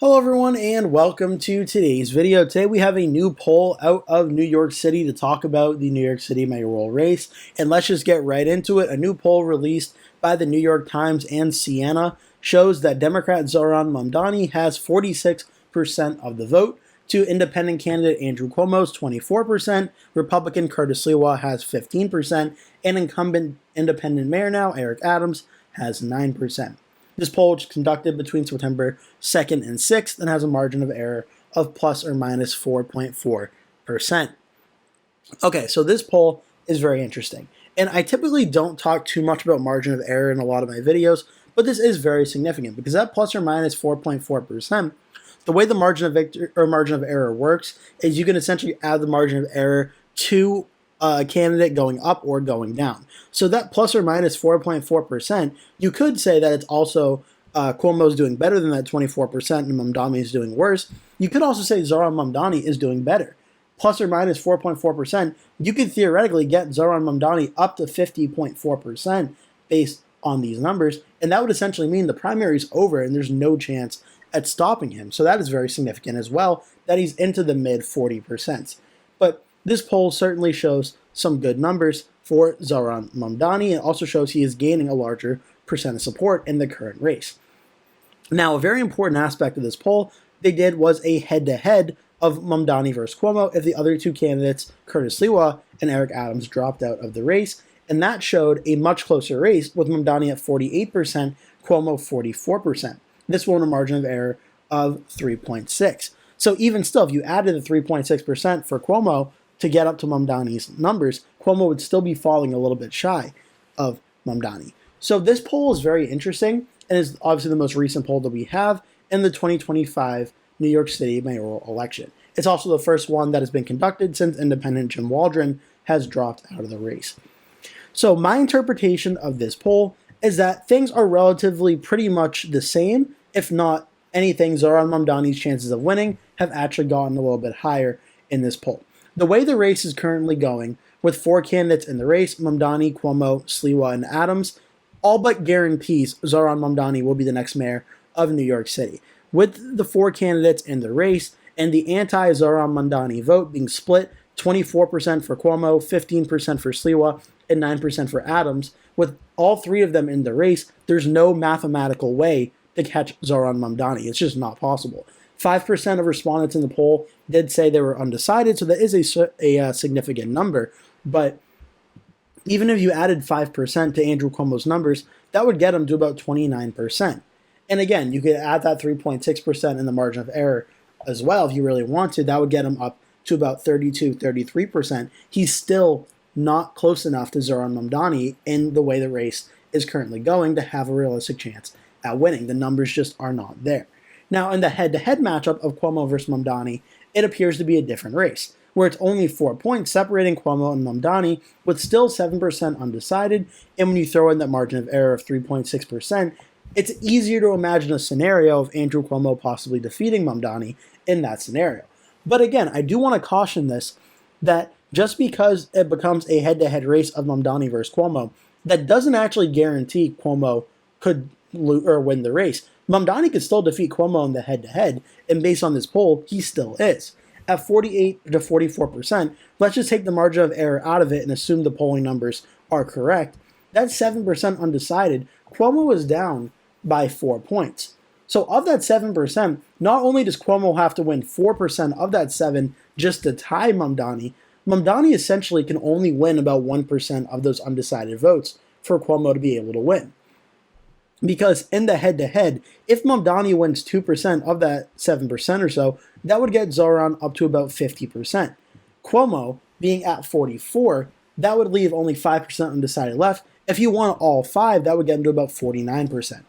Hello everyone and welcome to today's video. Today we have a new poll out of New York City to talk about the New York City mayoral race. And let's just get right into it. A new poll released by the New York Times and Siena shows that Democrat Zohran Mamdani has 46% of the vote to independent candidate Andrew Cuomo's 24%, Republican Curtis Sliwa has 15%, and incumbent independent mayor now Eric Adams has 9%. This poll was conducted between September 2nd and 6th and has a margin of error of plus or minus 4.4%. Okay, so this poll is very interesting. And I typically don't talk too much about margin of error in a lot of my videos, but this is very significant because that plus or minus 4.4%, the way the margin of error works is you can essentially add the margin of error to a candidate going up or going down. So that plus or minus 4.4%, you could say that it's also Cuomo's doing better than that 24% and Mamdani is doing worse. You could also say Zohran Mamdani is doing better. Plus or minus 4.4%, you could theoretically get Zohran Mamdani up to 50.4% based on these numbers, and that would essentially mean the primary is over and there's no chance at stopping him. So that is very significant as well, that he's into the mid 40%. But this poll certainly shows some good numbers for Zohran Mamdani. It also shows he is gaining a larger percent of support in the current race. Now, a very important aspect of this poll they did was a head-to-head of Mamdani versus Cuomo if the other two candidates, Curtis Sliwa and Eric Adams, dropped out of the race. And that showed a much closer race with Mamdani at 48%, Cuomo 44%. This won a margin of error of 3.6. So even still, if you added the 3.6% for Cuomo to get up to Mamdani's numbers, Cuomo would still be falling a little bit shy of Mamdani. So this poll is very interesting and is obviously the most recent poll that we have in the 2025 New York City mayoral election. It's also the first one that has been conducted since independent Jim Waldron has dropped out of the race. So my interpretation of this poll is that things are relatively pretty much the same, if not anything. Zohran Mamdani's chances of winning have actually gotten a little bit higher in this poll. The way the race is currently going, with four candidates in the race, Mamdani, Cuomo, Sliwa, and Adams, all but guarantees Zohran Mamdani will be the next mayor of New York City. With the four candidates in the race and the anti-Zohran Mamdani vote being split, 24% for Cuomo, 15% for Sliwa, and 9% for Adams, with all three of them in the race, there's no mathematical way to catch Zohran Mamdani. It's just not possible. 5% of respondents in the poll did say they were undecided, so that is a significant number. But even if you added 5% to Andrew Cuomo's numbers, that would get him to about 29%. And again, you could add that 3.6% in the margin of error as well if you really wanted. That would get him up to about 32, 33%. He's still not close enough to Zohran Mamdani in the way the race is currently going to have a realistic chance at winning. The numbers just are not there. Now, in the head-to-head matchup of Cuomo versus Mamdani, it appears to be a different race, where it's only 4 points separating Cuomo and Mamdani, with still 7% undecided, and when you throw in that margin of error of 3.6%, it's easier to imagine a scenario of Andrew Cuomo possibly defeating Mamdani in that scenario. But again, I do want to caution this, that just because it becomes a head-to-head race of Mamdani versus Cuomo, that doesn't actually guarantee Cuomo could win the race. Mamdani could still defeat Cuomo in the head-to-head, and based on this poll, he still is. At 48 to 44%, let's just take the margin of error out of it and assume the polling numbers are correct. That's 7% undecided. Cuomo was down by 4 points. So of that 7%, not only does Cuomo have to win 4% of that 7 just to tie Mamdani, Mamdani essentially can only win about 1% of those undecided votes for Cuomo to be able to win. Because in the head-to-head, if Mamdani wins 2% of that 7% or so, that would get Zohran up to about 50%. Cuomo, being at 44, that would leave only 5% undecided left. If you won all 5, that would get him to about 49%.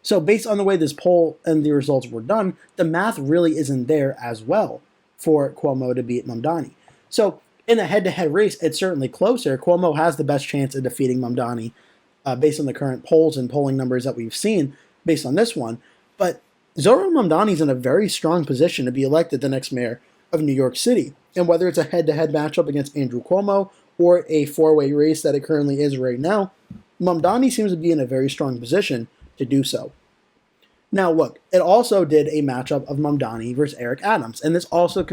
So based on the way this poll and the results were done, the math really isn't there as well for Cuomo to beat Mamdani. So in a head-to-head race, it's certainly closer. Cuomo has the best chance of defeating Mamdani based on the current polls and polling numbers that we've seen based on this one. But Zohran Mamdani is in a very strong position to be elected the next mayor of New York City. And whether it's a head-to-head matchup against Andrew Cuomo or a four-way race that it currently is right now, Mamdani seems to be in a very strong position to do so. Now, look, it also did a matchup of Mamdani versus Eric Adams, and this also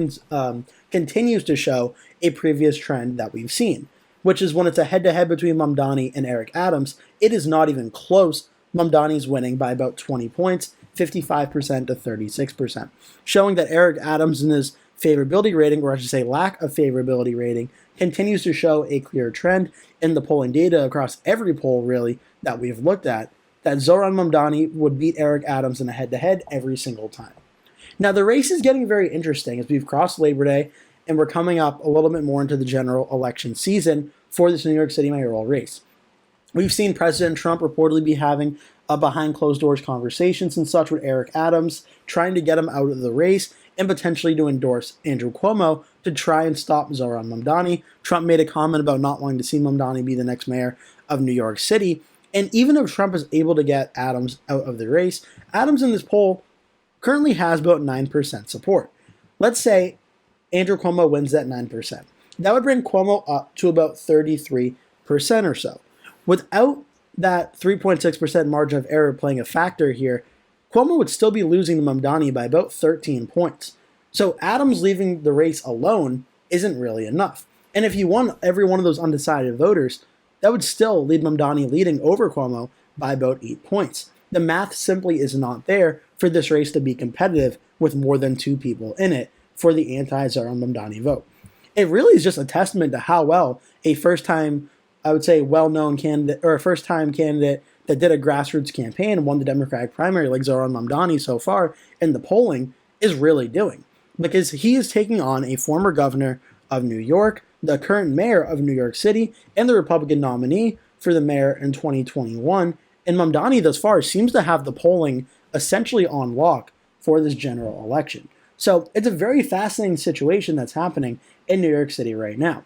continues to show a previous trend that we've seen, which is when it's a head-to-head between Mamdani and Eric Adams, it is not even close. Mamdani's winning by about 20 points, 55% to 36%, showing that Eric Adams in his favorability rating, or I should say lack of favorability rating, continues to show a clear trend in the polling data across every poll, really, that we've looked at, that Zohran Mamdani would beat Eric Adams in a head-to-head every single time. Now, the race is getting very interesting as we've crossed Labor Day and we're coming up a little bit more into the general election season for this New York City mayoral race. We've seen President Trump reportedly be having behind closed doors conversations and such with Eric Adams, trying to get him out of the race and potentially to endorse Andrew Cuomo to try and stop Zohran Mamdani. Trump made a comment about not wanting to see Mamdani be the next mayor of New York City. And even if Trump is able to get Adams out of the race, Adams in this poll currently has about 9% support. Let's say Andrew Cuomo wins that 9%. That would bring Cuomo up to about 33% or so. Without that 3.6% margin of error playing a factor here, Cuomo would still be losing to Mamdani by about 13 points. So Adams leaving the race alone isn't really enough. And if you won every one of those undecided voters, that would still lead Mamdani leading over Cuomo by about 8 points. The math simply is not there for this race to be competitive with more than 2 people in it for the anti-Zohran Mamdani vote. It really is just a testament to how well a first-time, I would say, well-known candidate, or a first-time candidate that did a grassroots campaign and won the Democratic primary like Zohran Mamdani so far in the polling is really doing. Because he is taking on a former governor of New York, the current mayor of New York City, and the Republican nominee for the mayor in 2021. And Mamdani thus far seems to have the polling essentially on lock for this general election. So it's a very fascinating situation that's happening in New York City right now.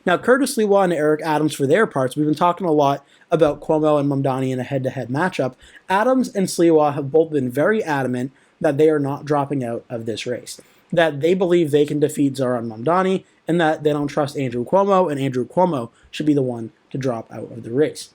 Now, Curtis Sliwa and Eric Adams, for their parts, we've been talking a lot about Cuomo and Mamdani in a head-to-head matchup. Adams and Sliwa have both been very adamant that they are not dropping out of this race, that they believe they can defeat Zohran Mamdani, and that they don't trust Andrew Cuomo, and Andrew Cuomo should be the one to drop out of the race.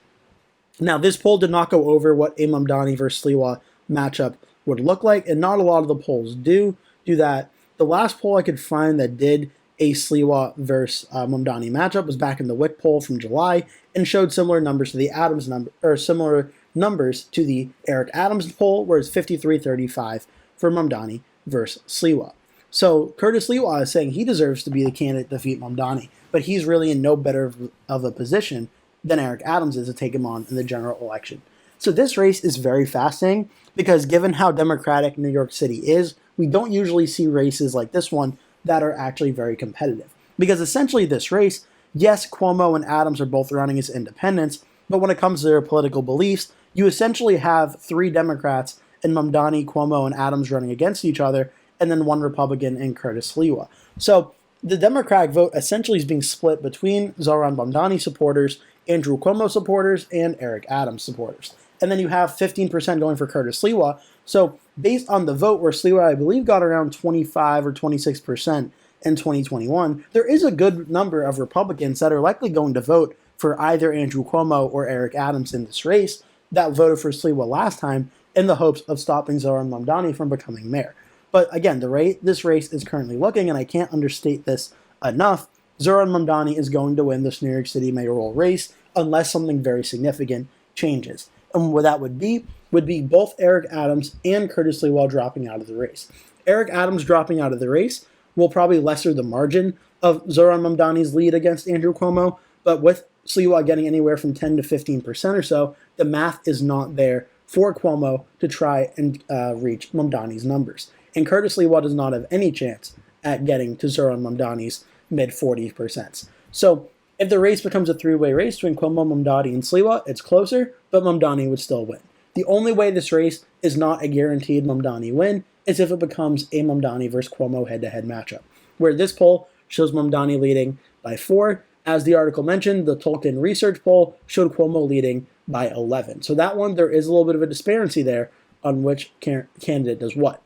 Now, this poll did not go over what a Mamdani versus Sliwa matchup would look like, and not a lot of the polls do that. The last poll I could find that did a Sliwa versus Mamdani matchup was back in the Wick poll from July and showed similar numbers to the Adams number, or similar numbers to the Eric Adams poll, where it's 53-35 for Mamdani versus Sliwa. So Curtis Sliwa is saying he deserves to be the candidate to defeat Mamdani, but he's really in no better of a position than Eric Adams is to take him on in the general election. So this race is very fascinating because given how Democratic New York City is, we don't usually see races like this one that are actually very competitive. Because essentially this race, yes, Cuomo and Adams are both running as independents, but when it comes to their political beliefs, you essentially have 3 Democrats in Mamdani, Cuomo, and Adams running against each other, and then 1 Republican in Curtis Sliwa. So the Democratic vote essentially is being split between Zohran Mamdani supporters, Andrew Cuomo supporters, and Eric Adams supporters. And then you have 15% going for Curtis Sliwa. So based on the vote where Sliwa, I believe, got around 25 or 26% in 2021, there is a good number of Republicans that are likely going to vote for either Andrew Cuomo or Eric Adams in this race that voted for Sliwa last time in the hopes of stopping Zohran Mamdani from becoming mayor. But again, this race is currently looking, and I can't understate this enough, Zohran Mamdani is going to win this New York City mayoral race unless something very significant changes. And what that would be both Eric Adams and Curtis Sliwa dropping out of the race. Eric Adams dropping out of the race will probably lesser the margin of Zohran Mamdani's lead against Andrew Cuomo, but with Sliwa getting anywhere from 10 to 15% or so, the math is not there for Cuomo to try and reach Mamdani's numbers. And Curtis Sliwa does not have any chance at getting to Zohran Mamdani's mid-40%. So if the race becomes a 3-way race between Cuomo, Mamdani, and Sliwa, it's closer, but Mamdani would still win. The only way this race is not a guaranteed Mamdani win is if it becomes a Mamdani versus Cuomo head-to-head matchup, where this poll shows Mamdani leading by 4. As the article mentioned, the Tolkien research poll showed Cuomo leading by 11. So that one, there is a little bit of a disparity there on which candidate does what.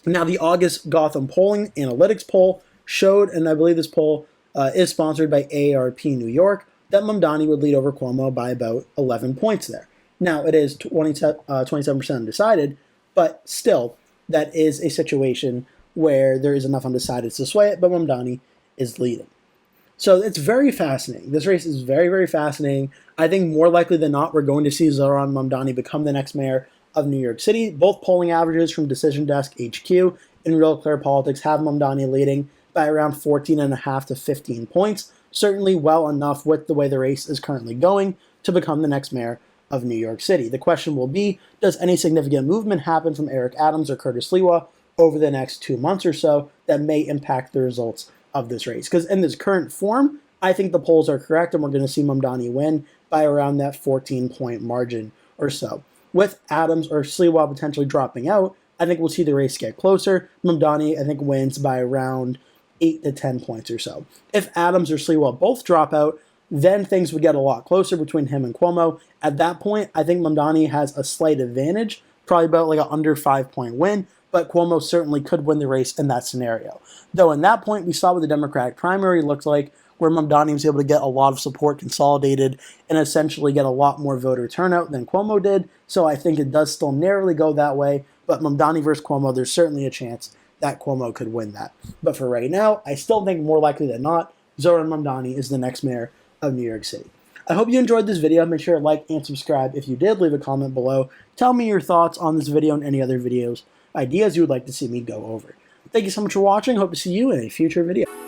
Now, the August Gotham Polling Analytics poll showed, and I believe this poll is sponsored by AARP New York, that Mamdani would lead over Cuomo by about 11 points there. Now, it is 27% undecided, but still, that is a situation where there is enough undecideds to sway it, but Mamdani is leading. So it's very fascinating. This race is very, very fascinating. I think more likely than not, we're going to see Zohran Mamdani become the next mayor of New York City. Both polling averages from Decision Desk HQ in Real Clear Politics have Mamdani leading by around 14.5 to 15 points. Certainly well enough with the way the race is currently going to become the next mayor of New York City. The question will be, does any significant movement happen from Eric Adams or Curtis Sliwa over the next 2 months or so that may impact the results of this race? Because in this current form, I think the polls are correct, and we're going to see Mamdani win by around that 14-point margin or so. With Adams or Sliwa potentially dropping out, I think we'll see the race get closer. Mamdani, I think, wins by around 8 to 10 points or so. If Adams or Sliwa both drop out, then things would get a lot closer between him and Cuomo. At that point, I think Mamdani has a slight advantage, probably about like an under 5-point win, but Cuomo certainly could win the race in that scenario. Though in that point, we saw what the Democratic primary looked like, where Mamdani was able to get a lot of support consolidated and essentially get a lot more voter turnout than Cuomo did. So I think it does still narrowly go that way, but Mamdani versus Cuomo, there's certainly a chance that Cuomo could win that. But for right now, I still think more likely than not, Zohran Mamdani is the next mayor of New York City. I hope you enjoyed this video. Make sure to like and subscribe. If you did, leave a comment below. Tell me your thoughts on this video and any other videos, ideas you would like to see me go over. Thank you so much for watching. Hope to see you in a future video.